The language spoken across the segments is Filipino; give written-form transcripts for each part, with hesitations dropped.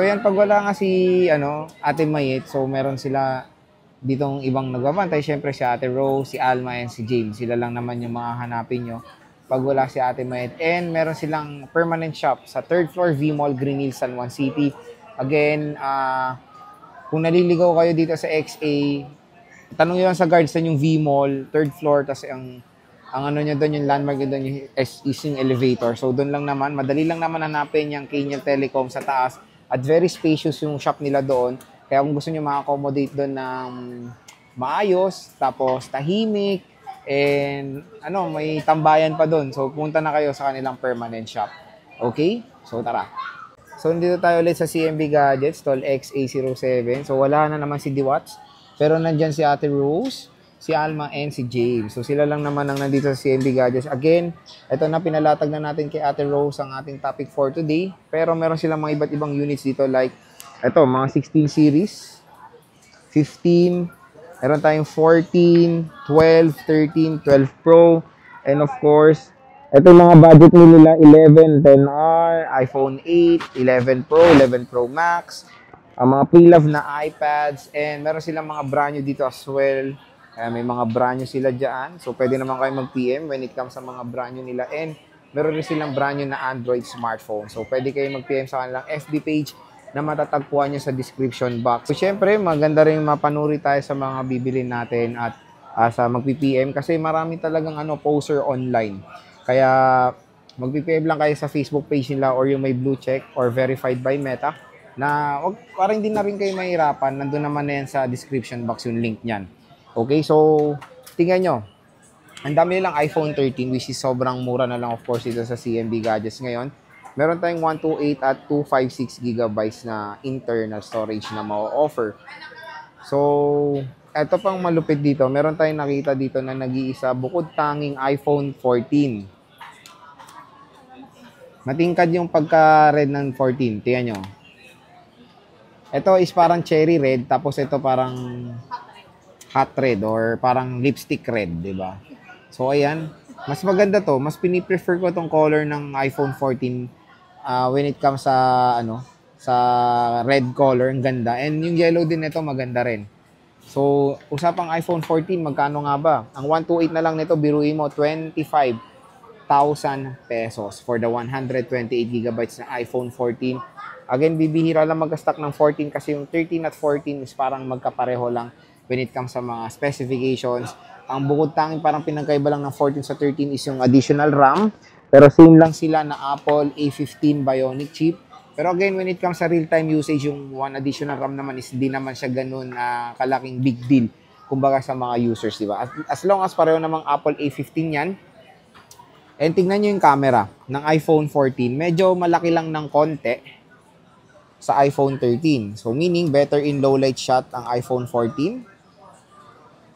So yan, pag wala nga si Ate Mayet, so meron sila ditong ibang nagbabantay. Siyempre si Ate Rose, si Alma, and si James. Sila lang naman yung mga hanapin nyo pag wala si Ate Mayet. And meron silang permanent shop sa 3rd floor V Mall, Green Hills, San Juan City. Again, kung naliligaw kayo dito sa XA, tanong nyo lang sa guards sa yung V Mall, 3rd floor, tapos ang ano nyo doon, yung landmark nyo doon, is yung elevator. So doon lang naman, madali lang naman hanapin yung Kenya Telecom sa taas. At very spacious yung shop nila doon. Kaya kung gusto nyo ma-accommodate doon ng maayos, tapos tahimik, and may tambayan pa doon. So punta na kayo sa kanilang permanent shop. Okay? So tara. So, nandito tayo ulit sa CMB Gadgets, Tol XA07. So, wala na naman si Diwats. Pero nandyan si Ate Rose, si Alma, and si James. So, sila lang naman ang nandito sa CMB Gadgets. Again, ito na, pinalatag na natin kay Ate Rose ang ating topic for today. Pero meron silang mga iba't ibang units dito like, ito, mga 16 series, 15, meron tayong 14, 12, 13, 12 Pro, and of course, ito yung mga budget nila, 11, 10R, iPhone 8, 11 Pro, 11 Pro Max, ang mga pre-love na iPads, and meron silang mga brand new dito as well. May mga brand new sila dyan. So, pwede naman kayo mag-PM when it comes sa mga brand new nila. And meron rin silang brand new na Android smartphone. So, pwede kayo mag-PM sa kanilang FB page na matatagpuan nyo sa description box. So, syempre, maganda rin mapanuri tayo sa mga bibili natin at sa mag-PM kasi marami talagang poster online. Kaya mag-PM lang kayo sa Facebook page nila or yung may blue check or verified by Meta na parang hindi na rin kayo mahirapan. Nandun naman na yan sa description box yung link niyan. Okay, so tingnan nyo. Ang dami nilang iPhone 13 which is sobrang mura na lang of course dito sa CMB Gadgets ngayon. Meron tayong 128 at 256 GB na internal storage na ma-offer. So, eto pang malupit dito. Meron tayong nakita dito na nag-iisa bukod tanging iPhone 14. Matingkad yung pagka-red ng 14. Tingnan nyo. Ito is parang cherry red, tapos ito parang hot red or parang lipstick red, di ba? So, ayan. Mas maganda to. Mas piniprefer ko tong color ng iPhone 14 when it comes sa, sa red color. Ang ganda. And yung yellow din ito, maganda rin. So, usapang iPhone 14, magkano nga ba? Ang 128 na lang nito, biruin mo, 25,000 pesos for the 128 gigabytes na iPhone 14. Again, bibihira lang mag-stock ng 14 kasi yung 13 at 14 is parang magkapareho lang when it comes sa mga specifications. Ang bukod tanging parang pinagkaiba lang ng 14 sa 13 is yung additional RAM. Pero same lang sila na Apple A15 Bionic chip. Pero again, when it comes sa real-time usage, yung one additional RAM naman is hindi naman siya ganun kalaking big deal. Kumbaga sa mga users, di ba? As long as pareho namang Apple A15 yan. And tingnan nyo yung camera ng iPhone 14. Medyo malaki lang ng konti sa iPhone 13. So, meaning better in low light shot ang iPhone 14.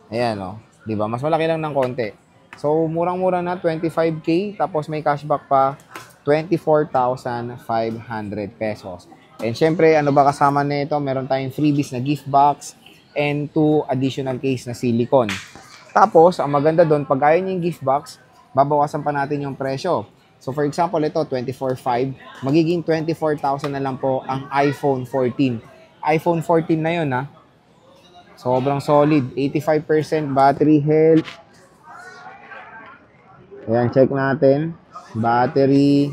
Ayan, o. Diba? Mas malaki lang ng konti. So, murang-mura na, 25K. Tapos may cashback pa, 24,500 pesos. And syempre, ano ba kasama nito? Meron tayong freebies na gift box and 2 additional case na silicone. Tapos, ang maganda doon, pag ayaw nyo yung gift box, babawasan pa natin yung presyo. So, for example, ito, 24,500. Magiging 24,000 na lang po ang iPhone 14. iPhone 14 na yun, ha? Sobrang solid. 85% battery health. Ayan, check natin. Battery.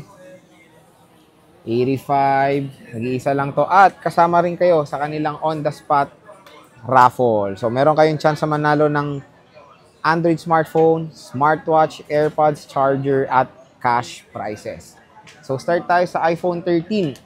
85. Nag-iisa lang to. At kasama rin kayo sa kanilang on-the-spot raffle. So, meron kayong chance sa manalo ng Android smartphone, smartwatch, AirPods, charger, at cash prizes. So, start tayo sa iPhone 13.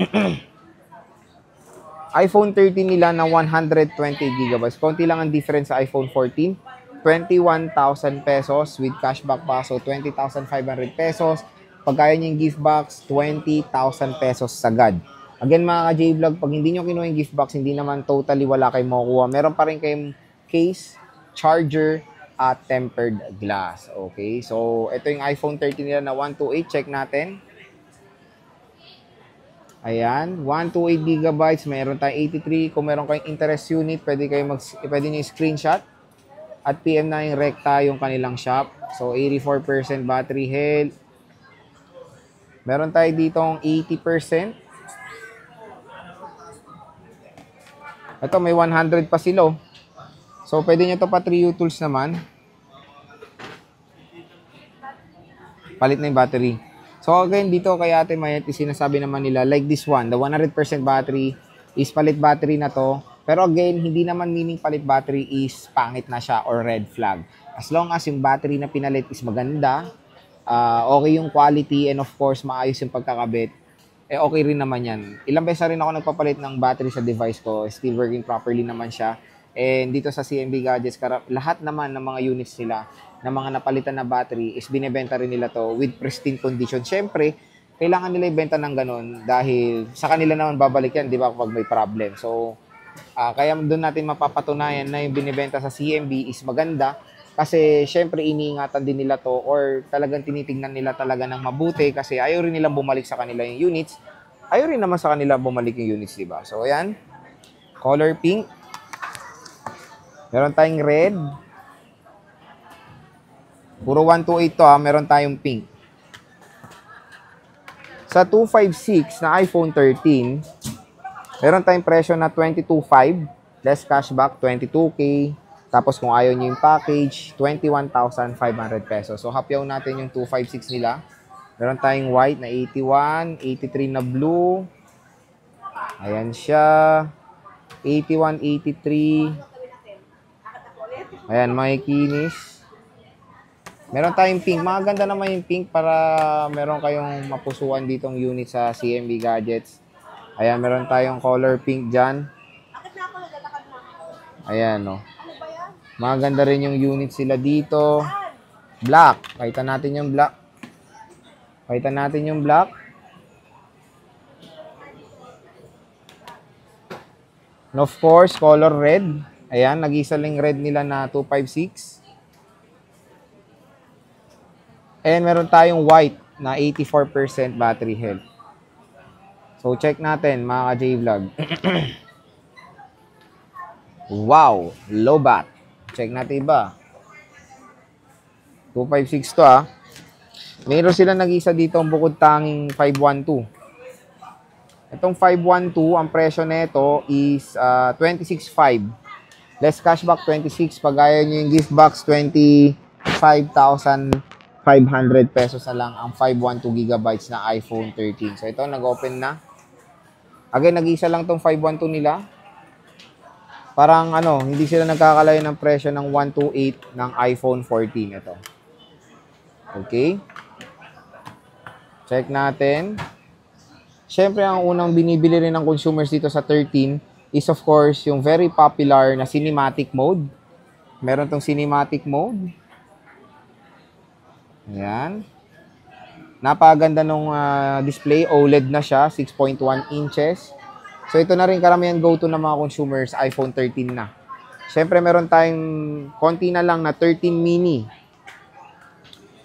iPhone 13 nila na 120 GB. Konti lang ang difference sa iPhone 14. 21,000 pesos with cashback pa. So, 20,500 pesos. Pag kaya nyo yung gift box, 20,000 pesos sagad. Again, mga ka-J-Vlog, pag hindi nyo kinuha yung gift box, hindi naman totally wala kayong makukuha. Meron pa rin kayong case, charger, at tempered glass. Okay, so ito yung iPhone 13 nila na 128. Check natin. Ayan, 128 GB. Meron tayong 83. Kung meron kayong interest unit, pwede nyo screenshot at PM na yung rekta yung kanilang shop. So, 84% battery health. Meron tayo ditong 80%. Ito, may 100 pa sila. So, pwede nyo to pa 3U tools naman. Palit na yung battery. So, again, dito kay Ate Mayet, sinasabi naman nila, like this one, the 100% battery is palit battery na to. Pero again, hindi naman meaning palit battery is pangit na siya or red flag. As long as yung battery na pinalit is maganda, okay yung quality, and of course, maayos yung pagkakabit, okay rin naman yan. Ilang beses na rin ako nagpapalit ng battery sa device ko, still working properly naman siya. And dito sa CMB Gadgets, lahat naman ng mga units nila, na mga napalitan na battery, is binebenta rin nila to with pristine condition. Siyempre, kailangan nila ibenta ng ganun dahil sa kanila naman babalik yan, di ba, kapag may problem. So, kaya doon natin mapapatunayan na yung binibenta sa CMB is maganda kasi syempre iniingatan din nila to or talagang tinitingnan nila talaga ng mabuti kasi ayaw rin nilang bumalik sa kanila yung units. Ayaw rin naman sa kanila bumalik yung units, diba? So, ayan. Color pink. Meron tayong red. Puro 128 to ha. Meron tayong pink. Sa 256 na iPhone 13, meron tayong presyo na 22,500, less cashback, 22K. Tapos kung ayaw nyo yung package, 21,500 pesos. So, hapyaw natin yung 256 nila. Meron tayong white na 81, 83 na blue. Ayan siya. 81, 83. Ayan, may kinis. Meron tayong pink. Maganda naman yung pink para meron kayong mapusuan ditong unit sa CMB Gadgets. Ayan, meron tayong color pink dyan. Ayan, no. Maganda rin yung unit sila dito. Black. Pakita natin yung black. Pakita natin yung black. And of course, color red. Ayan, nag-isa lang red nila na 256. And meron tayong white na 84% battery health. So, check natin mga ka-J-Vlog. Wow! Low bat. Check natin iba. 256 to ah. Meron sila nag-isa dito ang bukod tanging 512. Itong 512, ang presyo nito is 26,500. Less cashback, 26. Pag ayaw nyo yung gift box, 25,500 pesos na lang ang 512 gigabytes na iPhone 13. So, ito, nag-open na. Again, nag-isa lang tong 512 nila. Parang hindi sila nagkakalayo ng presyo ng 128 ng iPhone 14 ito. Okay? Check natin. Siyempre, ang unang binibili rin ng consumers dito sa 13 is of course yung very popular na cinematic mode. Meron tong cinematic mode. Ayan. Napakaganda nung display. OLED na siya. 6.1 inches. So, ito na rin karamihan go-to ng mga consumers, iPhone 13 na. Siyempre, meron tayong konti na lang na 13 mini.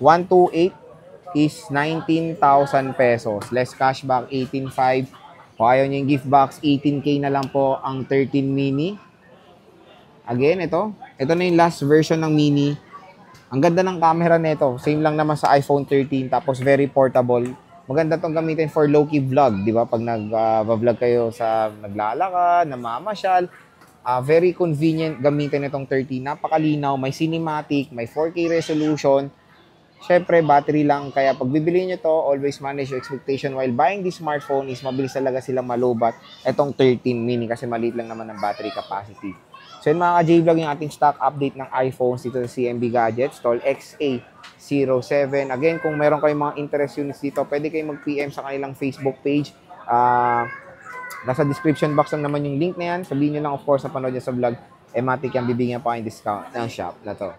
128 is 19,000 pesos. Less cashback, 18,500. Kung ayaw nyo yung gift box, 18K na lang po ang 13 mini. Again, ito. Ito na yung last version ng mini. Ang ganda ng camera nito. Same lang naman sa iPhone 13. Tapos, very portable. Maganda tong gamitin for low-key vlog, di ba? Pag nag-vlog kayo sa naglalakad, namamasyal, very convenient gamitin itong 13. Napakalinaw, may cinematic, may 4K resolution. Syempre, battery lang. Kaya pag bibili nyo to, always manage your expectation while buying this smartphone is mabilis talaga silang malubat itong 13 mini kasi maliit lang naman ang battery capacity. So yun mga ka-J-Vlog, yung ating stock update ng iPhones dito sa CMB Gadgets, Tol XA07. Again, kung meron kayong mga interest units dito, pwede kayong mag-PM sa kanilang Facebook page. Nasa description box lang naman yung link na yan. Sabihin nyo lang of course na panood nyo sa vlog. Matic yan, bibigyan pa kayong discount ng shop na to.